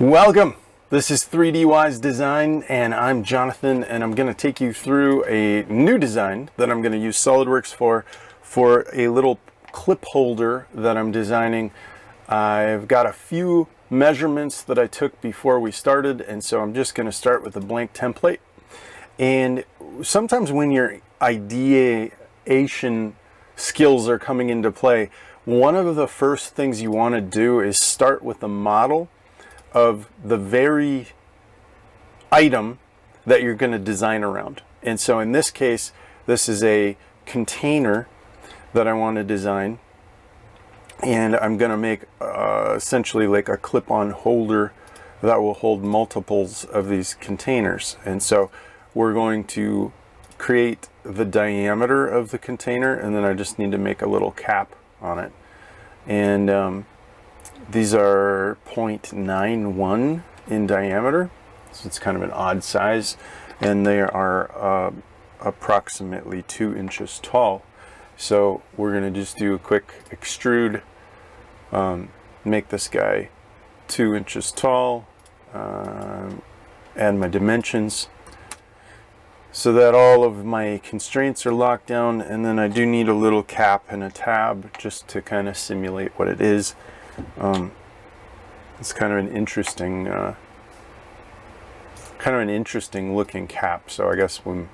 Welcome! This is 3D Wise Design and I'm Jonathan, and I'm going to take you through a new design that I'm going to use SOLIDWORKS for a little clip holder that I'm designing. I've got a few measurements that I took before we started, and so I'm just going to start with a blank template. And sometimes when your ideation skills are coming into play, one of the first things you want to do is start with a model of the very item that you're going to design around. And so in this case, this is a container that I want to design, and I'm going to make essentially like a clip-on holder that will hold multiples of these containers. And so we're going to create the diameter of the container, and then I just need to make a little cap on it. And these are 0.91 in diameter, so it's kind of an odd size, and they are approximately 2 inches tall. So we're going to just do a quick extrude, make this guy 2 inches tall, add my dimensions so that all of my constraints are locked down, and then I do need a little cap and a tab just to kind of simulate what it is. It's kind of an interesting looking cap, so I guess we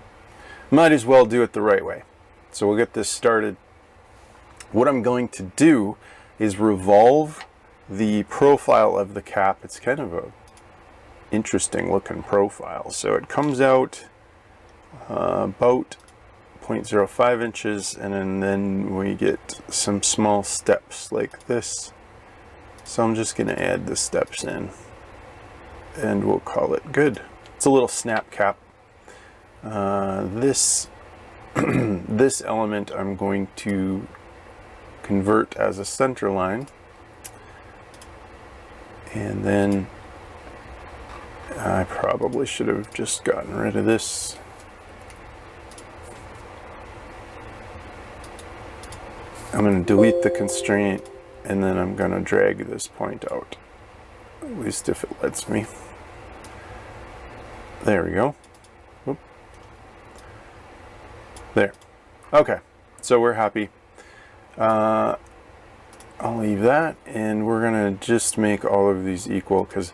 might as well do it the right way. So we'll get this started. What I'm going to do is revolve the profile of the cap. It's kind of a interesting looking profile. So it comes out about 0.05 inches, and then we get some small steps like this. So I'm just going to add the steps in, and we'll call it good. It's a little snap cap. This element I'm going to convert as a center line, and then I probably should have just gotten rid of this. I'm going to delete the constraint, and then I'm going to drag this point out, at least if it lets me. There we go. Whoop. There. Okay, so we're happy. I'll leave that, and we're going to just make all of these equal, because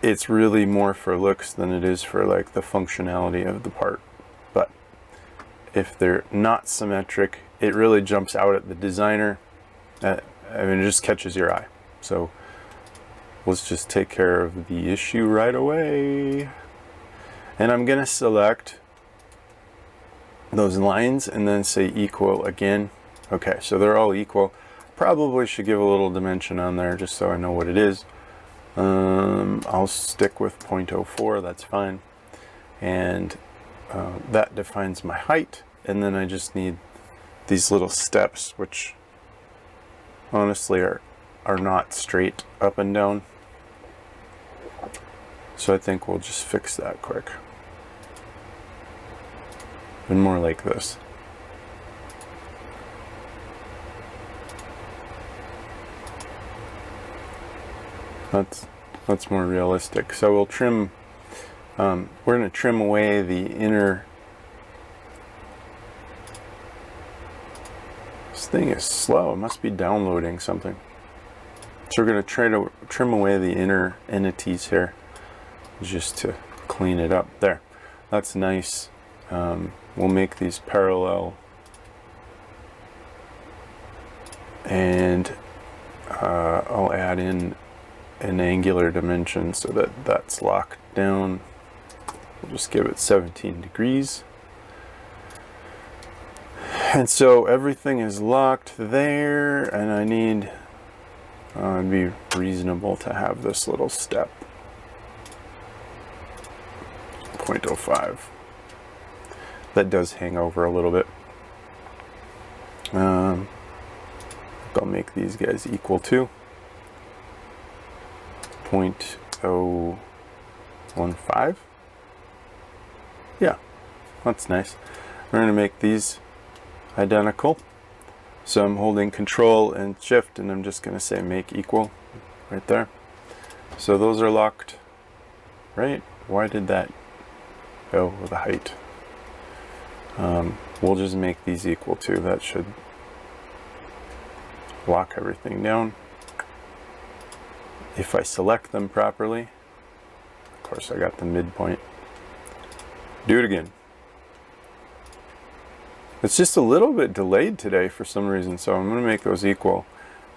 it's really more for looks than it is for like the functionality of the part. But if they're not symmetric, it really jumps out at the designer. I mean, it just catches your eye. So let's just take care of the issue right away. And I'm going to select those lines and then say equal again. Okay, so they're all equal. Probably should give a little dimension on there just so I know what it is. I'll stick with 0.04, that's fine. And that defines my height. And then I just need these little steps, which honestly are not straight up and down. So I think we'll just fix that quick. And more like this. That's more realistic. So we'll trim, we're going to trim away the inner. This thing is slow. It must be downloading something. So we're going to try to trim away the inner entities here just to clean it up. There. That's nice. We'll make these parallel. And I'll add in an angular dimension so that that's locked down. We'll just give it 17 degrees. And so everything is locked there, and I need, it'd be reasonable to have this little step, 0.05. That does hang over a little bit. I'll make these guys equal to 0.015. Yeah, that's nice. We're going to make these identical. So I'm holding Control and Shift, and I'm just going to say make equal right there. So those are locked, right? Why did that go with the height? We'll just make these equal too. That should lock everything down. If I select them properly, of course I got the midpoint. Do it again. It's just a little bit delayed today for some reason, so I'm going to make those equal.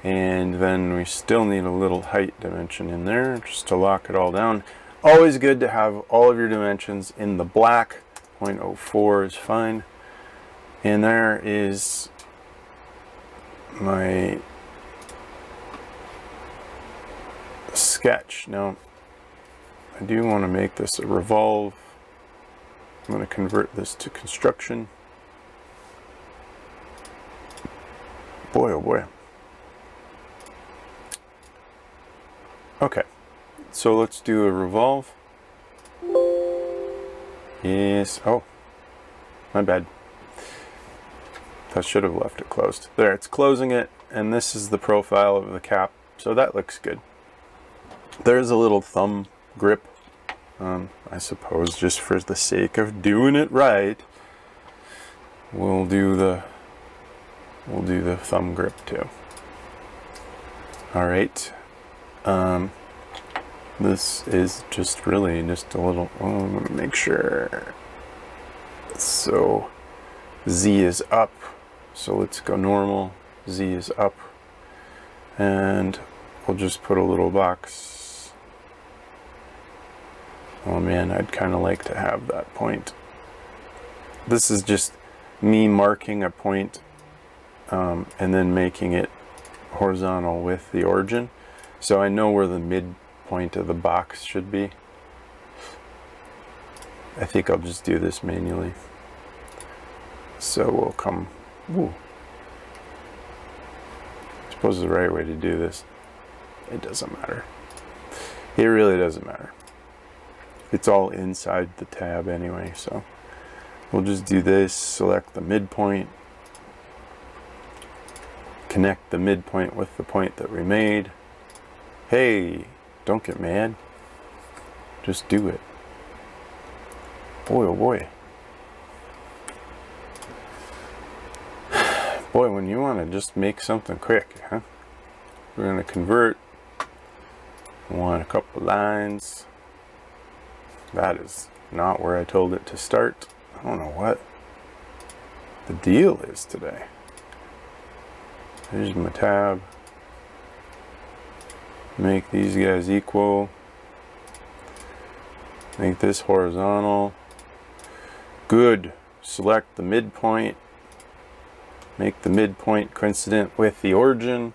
And then we still need a little height dimension in there just to lock it all down. Always good to have all of your dimensions in the black. 0.04 is fine. And there is my sketch. Now, I do want to make this a revolve. I'm going to convert this to construction. Boy, oh boy. Okay, so let's do a revolve. Yes, oh, my bad. I should have left it closed. There, it's closing it, and this is the profile of the cap, so that looks good. There's a little thumb grip, I suppose, just for the sake of doing it right. We'll do the thumb grip too. All right. This is just really just a little, let me make sure. So Z is up. So let's go normal. Z is up. And we'll just put a little box. Oh man, I'd kind of like to have that point. This is just me marking a point and then making it horizontal with the origin. So I know where the midpoint of the box should be. I think I'll just do this manually. So we'll come, ooh. I suppose the right way to do this. It doesn't matter. It really doesn't matter. It's all inside the tab anyway, so we'll just do this, select the midpoint, connect the midpoint with the point that we made. Hey, don't get mad. Just do it. Boy, oh boy. Boy, when you want to just make something quick, huh? We're going to convert. I want a couple lines. That is not where I told it to start. I don't know what the deal is today. Here's my tab. Make these guys equal. Make this horizontal. Good. Select the midpoint. Make the midpoint coincident with the origin.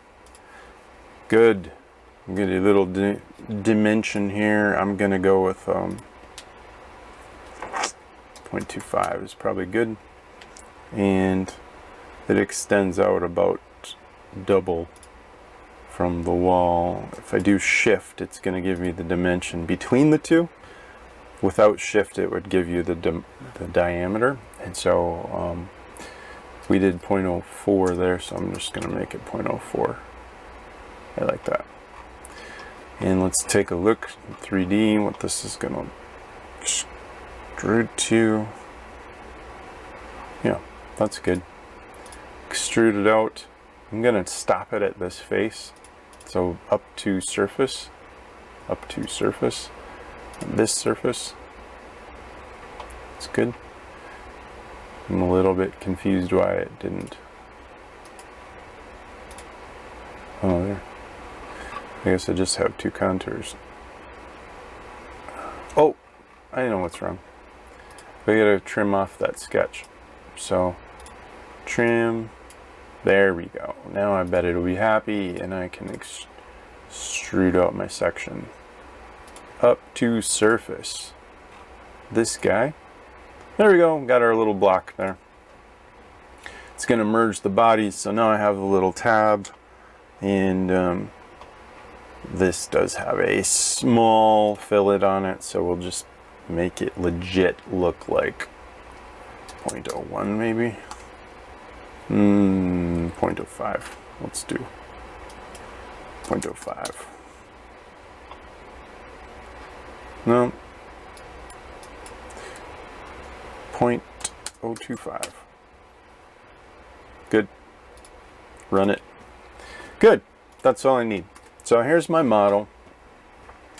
Good. I'm going to do a little dimension here. I'm going to go with 0.25 is probably good. And it extends out about double from the wall. If I do shift, it's going to give me the dimension between the two. Without shift, it would give you the diameter. And so we did 0.04 there, so I'm just going to make it 0.04. I like that. And let's take a look in 3D what this is going to extrude to. Yeah, that's good. Extrude it out. I'm going to stop it at this face. So up to surface, this surface. It's good. I'm a little bit confused why it didn't. Oh, there. I guess I just have two contours. Oh, I know what's wrong. We gotta trim off that sketch. So, trim. There we go. Now I bet it'll be happy and I can extrude out my section. Up to surface. This guy. There we go. Got our little block there. It's going to merge the bodies. So now I have a little tab. And this does have a small fillet on it. So we'll just make it legit look like 0.01 maybe. 0.05. Let's do 0.05. No. 0.025. Good. Run it. Good. That's all I need. So here's my model.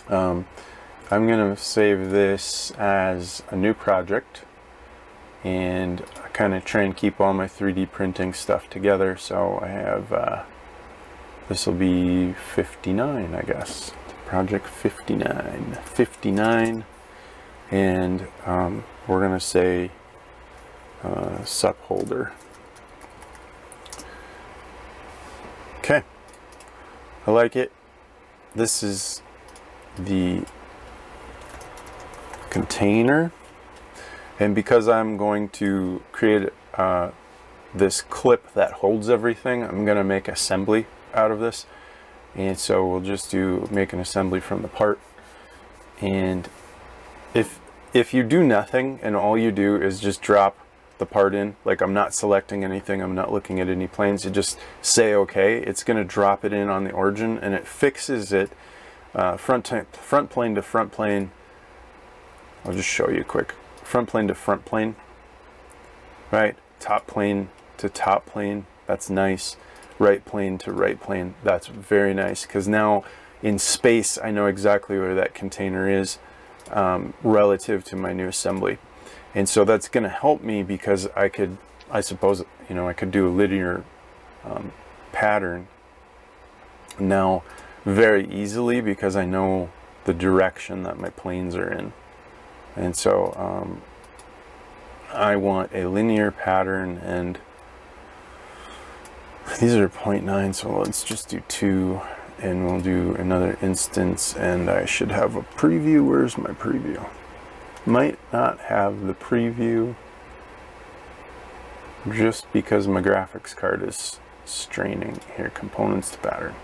I'm going to save this as a new project, and I kind of try and keep all my 3D printing stuff together. So I have, this will be 59, I guess. Project 59. 59. And we're going to say sup holder. Okay. I like it. This is the container, and because I'm going to create this clip that holds everything, I'm going to make assembly out of this, and so we'll just make an assembly from the part. And if you do nothing and all you do is just drop the part in, like I'm not selecting anything, I'm not looking at any planes, you just say okay, it's going to drop it in on the origin, and it fixes it front plane to front plane. I'll just show you quick. Front plane to front plane, right? Top plane to top plane. That's nice. Right plane to right plane. That's very nice, because now in space I know exactly where that container is relative to my new assembly. And so that's going to help me, because I suppose, I could do a linear pattern now very easily, because I know the direction that my planes are in. And so I want a linear pattern, and these are 0.9, so let's just do 2, and we'll do another instance, and I should have a preview. Where's my preview? Might not have the preview just because my graphics card is straining. Here, components to pattern.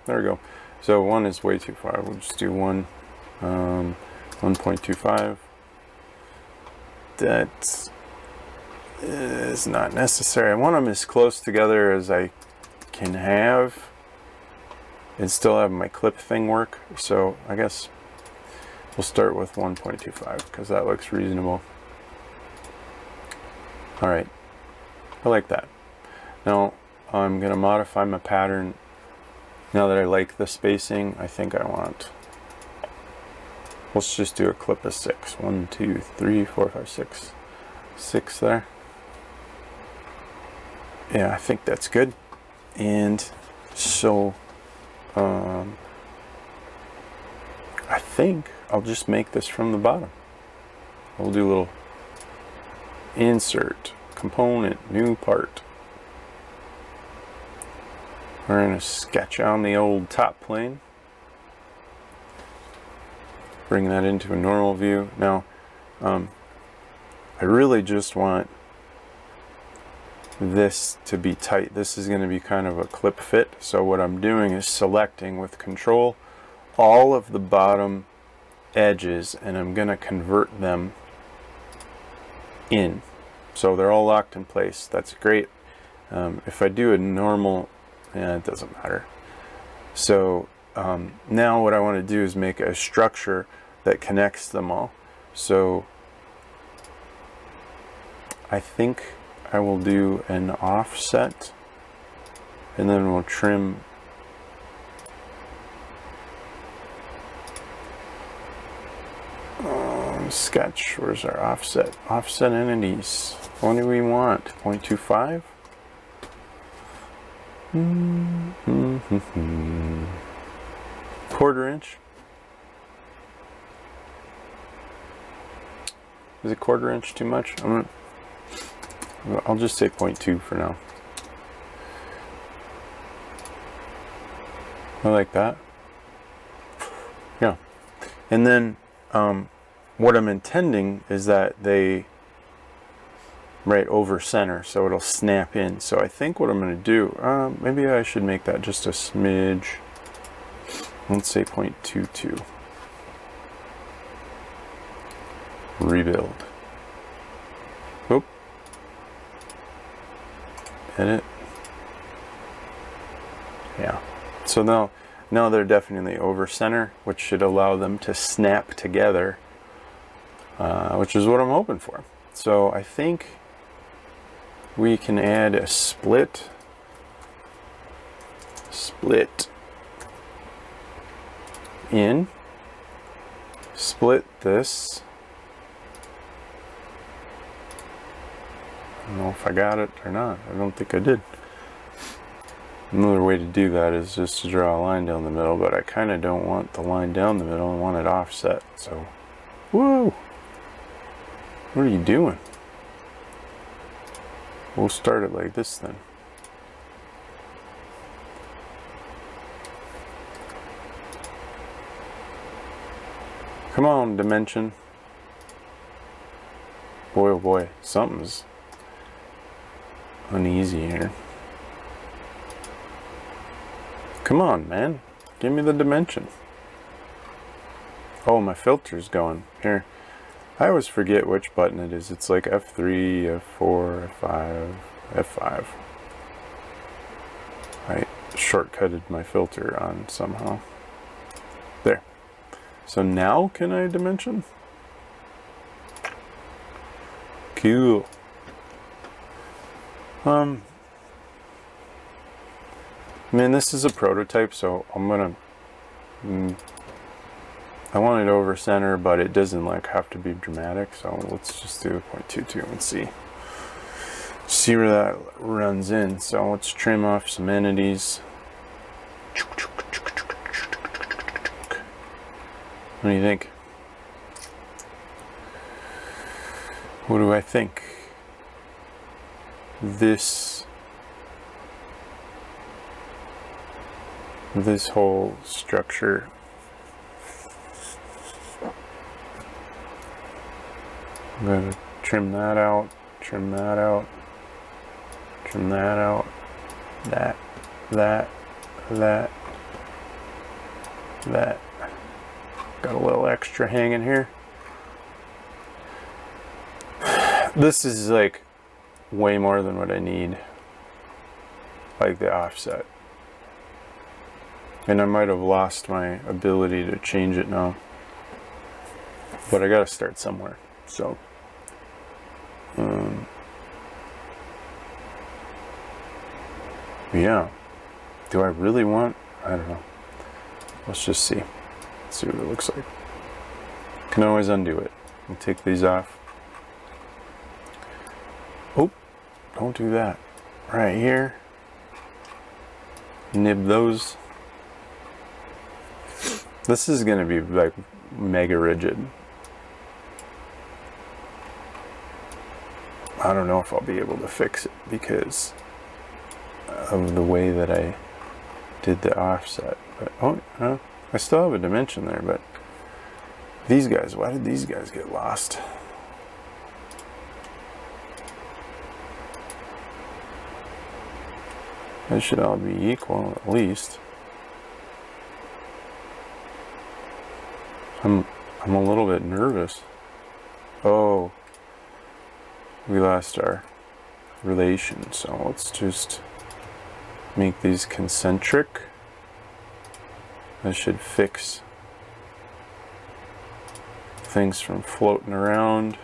There we go. So 1 is way too far. We'll just do 1, 1.25. That is not necessary. I want them as close together as I can have and still have my clip thing work. So I guess we'll start with 1.25 because that looks reasonable. All right, I like that. Now I'm going to modify my pattern. Now that I like the spacing, I think I want, let's just do a clip of 6. 1, 2, 3, 4, 5, 6. 6 there. Yeah, I think that's good. And so I think I'll just make this from the bottom. We'll do a little insert, component, new part. We're going to sketch on the old top plane. Bring that into a normal view. Now, I really just want this to be tight. This is going to be kind of a clip fit. So what I'm doing is selecting with control all of the bottom edges, and I'm going to convert them in. So they're all locked in place. That's great. If I do a normal, it doesn't matter. So now what I want to do is make a structure that connects them all. So I think I will do an offset, and then we'll trim sketch. Where's our offset? Offset entities. What do we want? 0.25? Quarter inch. Is a quarter inch too much? I'll just say 0.2 for now. I like that. Yeah. And then what I'm intending is that they right over center, so it'll snap in. So I think what I'm going to do, maybe I should make that just a smidge. Let's say 0.22. Rebuild. Hit it. Yeah. So now they're definitely over center, which should allow them to snap together, which is what I'm hoping for. So I think we can add a split in, split this. I don't know if I got it or not. I don't think I did. Another way to do that is just to draw a line down the middle, but I kind of don't want the line down the middle. I want it offset. So, whoa! What are you doing? We'll start it like this then. Come on, dimension. Boy, oh boy, something's uneasy here. Come on, man. Give me the dimension. Oh, my filter's going. Here. I always forget which button it is. It's like F3, F4, F5, F5. I shortcutted my filter on somehow. There. So now can I dimension? Cool. I mean, this is a prototype, so I'm gonna, I want it over center, but it doesn't like have to be dramatic, so let's just do 0.22 and see where that runs in. So let's trim off some entities. What do you think? What do I think? This whole structure I'm going to trim that out, trim that out, trim that out, that. Got a little extra hanging here. This is like way more than what I need, like the offset. And I might have lost my ability to change it now. But I gotta start somewhere. So, yeah. Do I really want? I don't know. Let's just see. Let's see what it looks like. Can always undo it. I'll take these off. Oh, don't do that. Right here. Nib those. This is gonna be like mega rigid. I don't know if I'll be able to fix it because of the way that I did the offset. But oh, I still have a dimension there, but these guys, why did these guys get lost? They should all be equal at least. I'm a little bit nervous. Oh, we lost our relation, so let's just make these concentric. That should fix things from floating around.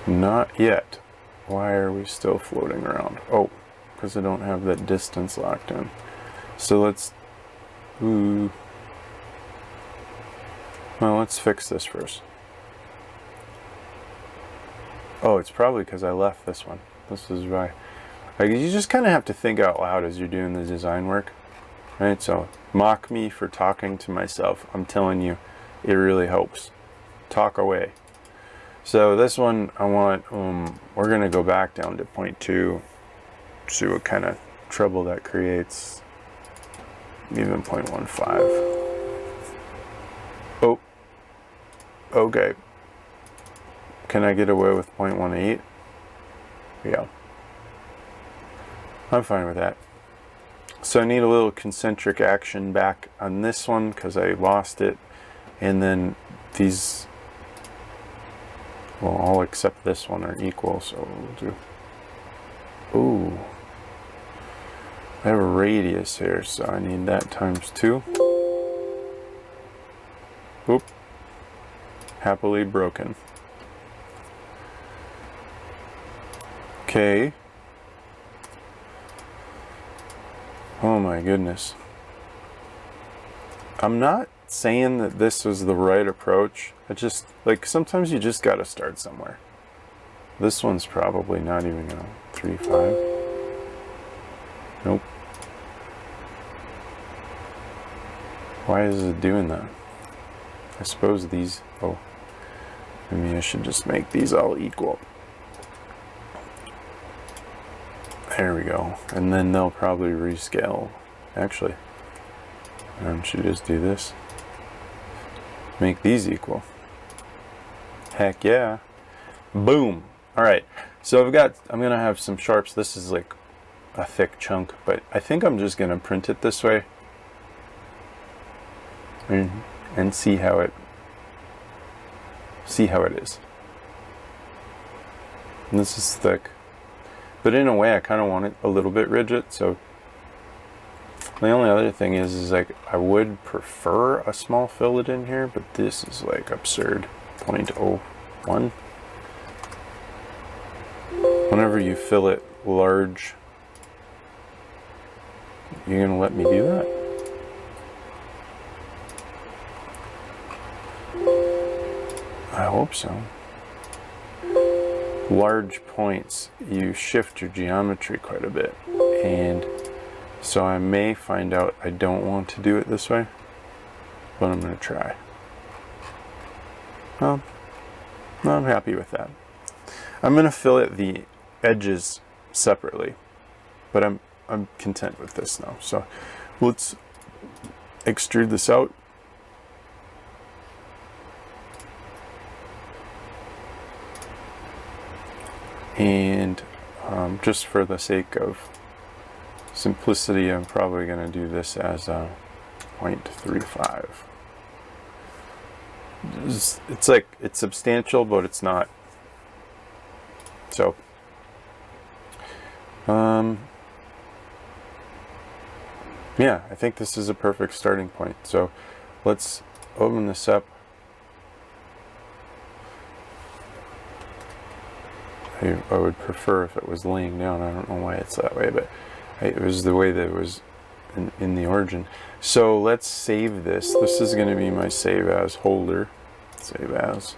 Not yet. Why are we still floating around? Oh, because I don't have that distance locked in. So let's, well, let's fix this first. Oh, it's probably because I left this one. This is why. Like, you just kind of have to think out loud as you're doing the design work, right? So mock me for talking to myself. I'm telling you, it really helps. Talk away. So this one, I want, we're going to go back down to 0.2, see what kind of trouble that creates. Even 0.15. Oh, okay. Can I get away with 0.18? Yeah. I'm fine with that. So I need a little concentric action back on this one because I lost it. And then these well, all except this one are equal, so we'll do, ooh, I have a radius here, so I need that times 2. Oop, happily broken. Okay. Oh my goodness. I'm not saying that this was the right approach. I just, like, sometimes you just gotta start somewhere. This one's probably not even gonna 3, 5. Nope. Why is it doing that? I suppose these, oh, maybe I should just make these all equal. There we go. And then they'll probably rescale. Actually, why don't you just do this? Make these equal. Heck yeah. Boom. All right. So I'm going to have some sharps. This is like a thick chunk, but I think I'm just going to print it this way and see how it is. And this is thick, but in a way I kind of want it a little bit rigid. So the only other thing is like I would prefer a small fillet in here, but this is like absurd. 0.01. Whenever you fillet large, you're gonna let me do that? I hope so. Large points, you shift your geometry quite a bit, and so I may find out I don't want to do it this way, but I'm going to try. Well, I'm happy with that. I'm going to fillet the edges separately, but I'm content with this now. So let's extrude this out. And just for the sake of simplicity, I'm probably going to do this as a 0.35. It's like, it's substantial, but it's not. So, yeah, I think this is a perfect starting point. So let's open this up. I would prefer if it was laying down. I don't know why it's that way, but it was the way that it was in the origin. So let's save this. This is going to be my save as holder. Save as.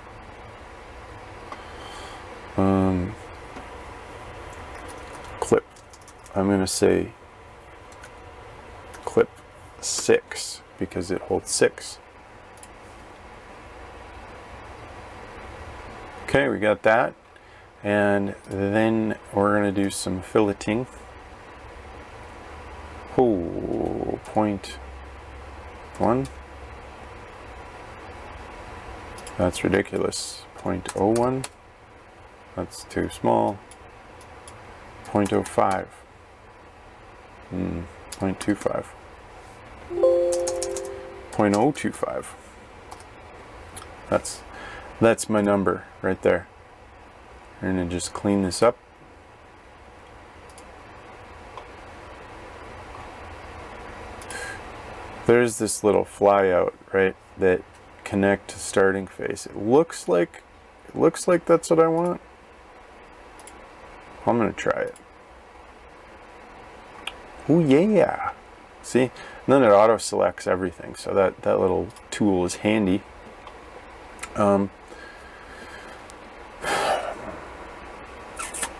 Clip. I'm going to say clip 6 because it holds 6. Okay, we got that. And then we're going to do some filleting. Oh, 0.1. That's ridiculous. 0.01. That's too small. 0.05. 0.25. 0.025. That's my number right there. We're going to just clean this up. There's this little fly out, right, that connect to starting face. It looks like that's what I want. I'm going to try it. Oh yeah. See? And then it auto selects everything. So that little tool is handy.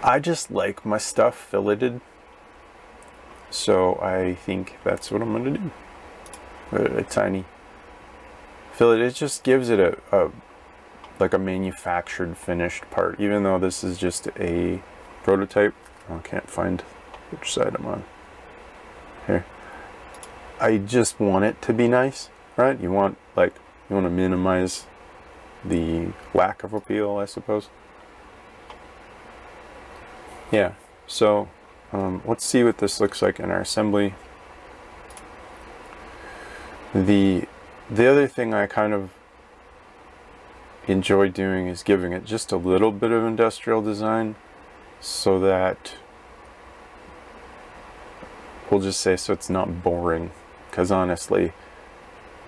I just like my stuff filleted, so I think that's what I'm going to do. A tiny fillet. It just gives it a like a manufactured finished part, even though this is just a prototype. I can't find which side I'm on. Here. I just want it to be nice, right? You want to minimize the lack of appeal, I suppose. Yeah, so let's see what this looks like in our assembly. The other thing I kind of enjoy doing is giving it just a little bit of industrial design, so that we'll just say so it's not boring, because honestly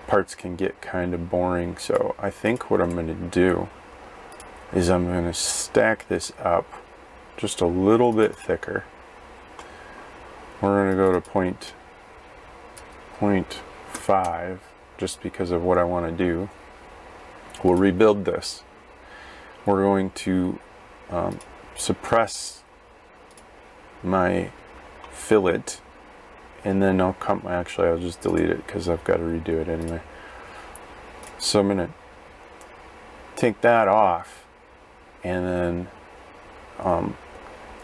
parts can get kind of boring. So I think what I'm going to do is I'm going to stack this up just a little bit thicker. We're going to go to 0.5 just because of what I want to do. We'll rebuild this. We're going to suppress my fillet, and then I'll cut my, actually I'll just delete it because I've got to redo it anyway. So I'm going to take that off, and then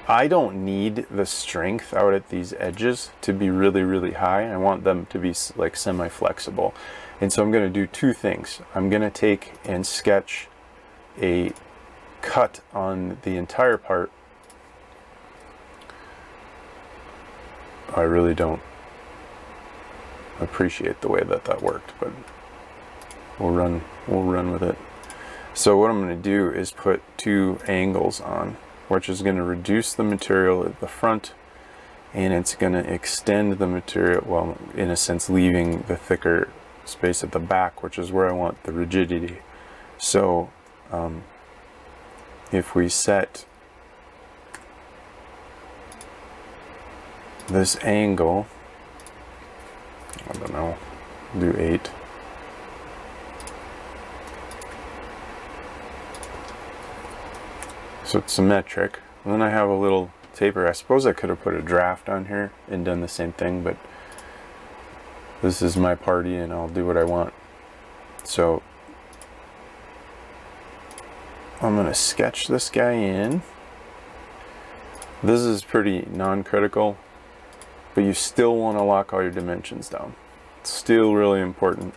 I don't need the strength out at these edges to be really high. I want them to be like semi-flexible. And so I'm going to do two things. I'm going to take and sketch a cut on the entire part. I really don't appreciate the way that that worked, but we'll run with it. So what I'm going to do is put two angles on, which is going to reduce the material at the front, and it's going to extend the material, well, in a sense leaving the thicker space at the back, which is where I want the rigidity. So if we set this angle, I don't know, do 8. So it's symmetric. And then I have a little taper. I suppose I could have put a draft on here and done the same thing, but this is my party and I'll do what I want. So I'm going to sketch this guy in. This is pretty non-critical, but you still want to lock all your dimensions down. It's still really important.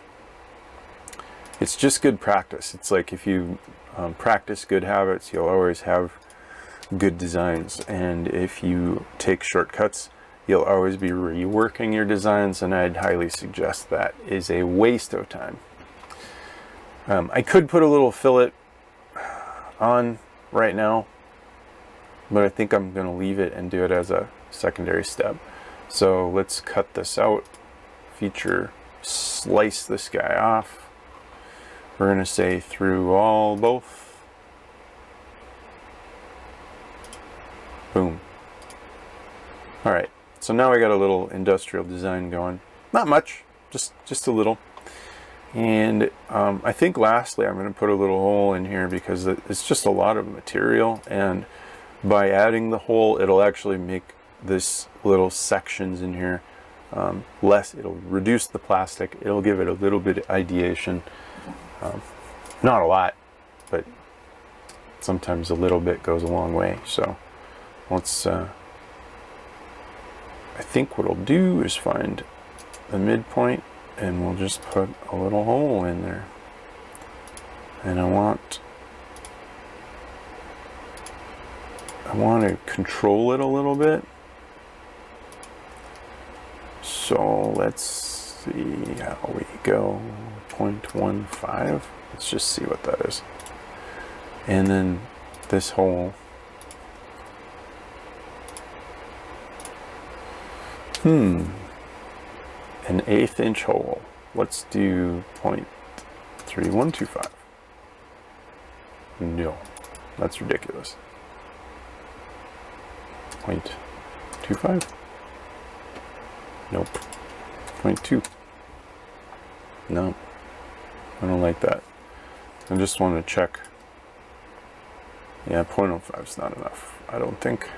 It's just good practice. It's like if you practice good habits, you'll always have good designs. And if you take shortcuts, you'll always be reworking your designs, and I'd highly suggest that is a waste of time. I could put a little fillet on right now, but I think I'm going to leave it and do it as a secondary step. So let's cut this out, feature, slice this guy off. We're going to say through both. Boom. All right, so now I got a little industrial design going. Not much, just a little. And I think lastly I'm going to put a little hole in here because it's just a lot of material, and by adding the hole it'll actually make this little sections in here less. It'll reduce the plastic, it'll give it a little bit of ideation. Not a lot, but sometimes a little bit goes a long way. So let's I think what I'll do is find the midpoint, and we'll just put a little hole in there. And I want to control it a little bit. So let's see how we go. 0.15. Let's just see what that is. And then this hole. An 1/8 inch hole. Let's do 0.3125. No, that's ridiculous. 0.25? Nope. 0.2. No, I don't like that. I just want to check. Yeah, 0.05 is not enough, I don't think.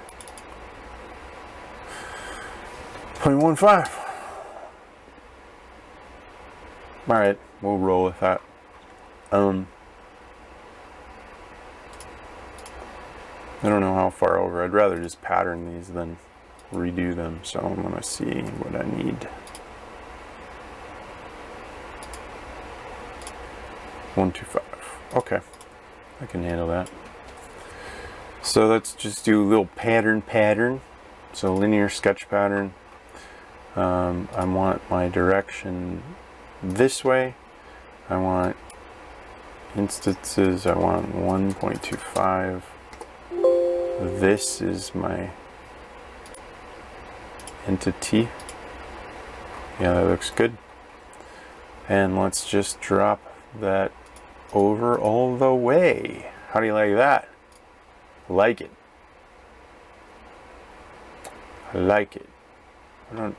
0.15. Alright, we'll roll with that. I don't know how far over. I'd rather just pattern these than redo them, so I'm going to see what I need. 125. Okay, I can handle that. So let's just do a little pattern. So linear sketch pattern. I want my direction this way. I want instances, I want 1.25. This is my entity. Yeah, that looks good. And let's just drop that over all the way. How do you like that? Like it. I like it. I don't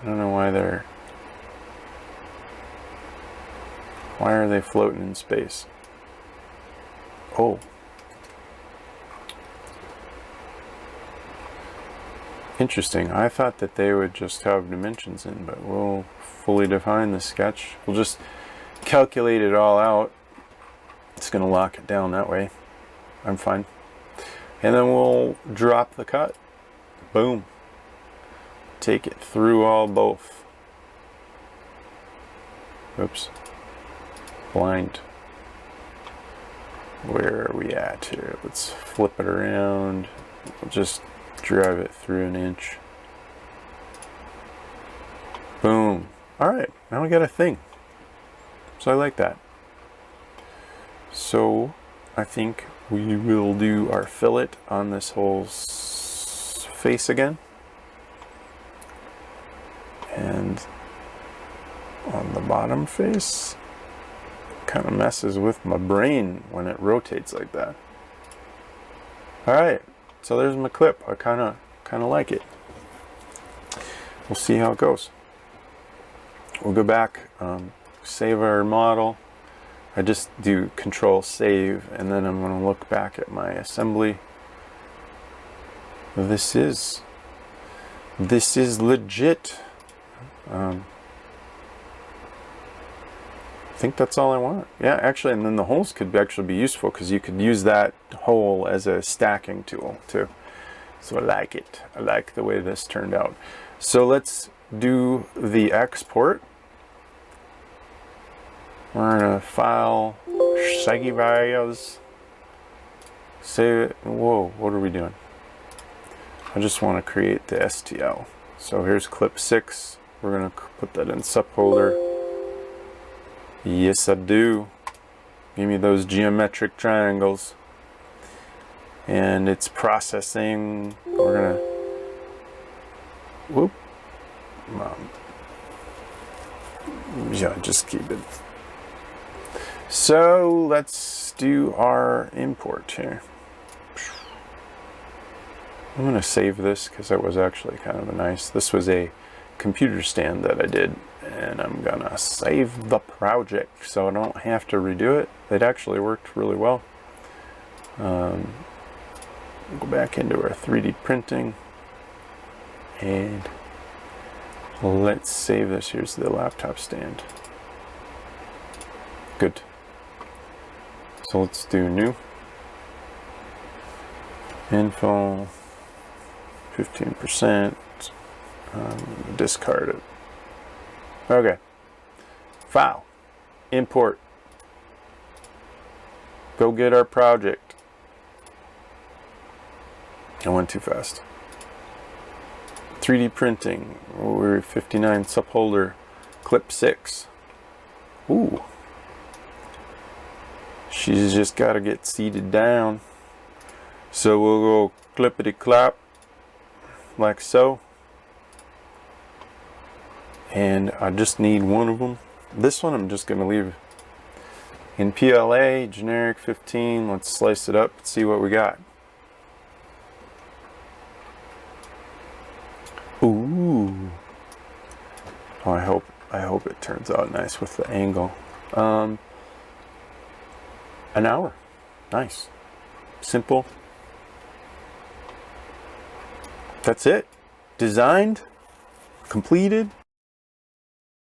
know why why are they floating in space? Oh. Interesting. I thought that they would just have dimensions in, but we'll fully define the sketch. We'll just calculate it all out. It's going to lock it down that way. I'm fine. And then we'll drop the cut. Boom. Take it through all both. Oops. Blind. Where are we at here? Let's flip it around. We'll just drive it through an inch. Boom. Alright, now we got a thing. So I like that. So I think we will do our fillet on this whole face again. And on the bottom face, kind of messes with my brain when it rotates like that. Alright, so there's my clip. I kind of like it. We'll see how it goes. We'll go back, save our model. I just do Control Save, and then I'm going to look back at my assembly. This is legit. I think that's all I want. Yeah, actually, and then the holes could actually be useful because you could use that hole as a stacking tool too. So I like it. I like the way this turned out. So let's do the export. We're in a file, saggy files. Save it. Whoa, what are we doing? I just want to create the STL. So here's clip 6. We're going to put that in subfolder. Yes, I do. Give me those geometric triangles. And it's processing. We're going to... Whoop. Yeah, just keep it. So let's do our import here. I'm going to save this because that was actually kind of a nice... This was a computer stand that I did, and I'm going to save the project so I don't have to redo it. It actually worked really well. Go back into our 3D printing, and let's save this. Here's the laptop stand. Good. So let's do new. Info. 15%. Discard it. Okay. File. Import. Go get our project. I went too fast. 3D printing. We're 59 subfolder. Clip 6. Ooh. She's just got to get seated down. So we'll go clippity clap. Like so. And I just need one of them. This one I'm just going to leave in PLA, generic 15. Let's slice it up and see what we got. Ooh. Oh, I hope it turns out nice with the angle. An hour. Nice. Simple. That's it. Designed, completed,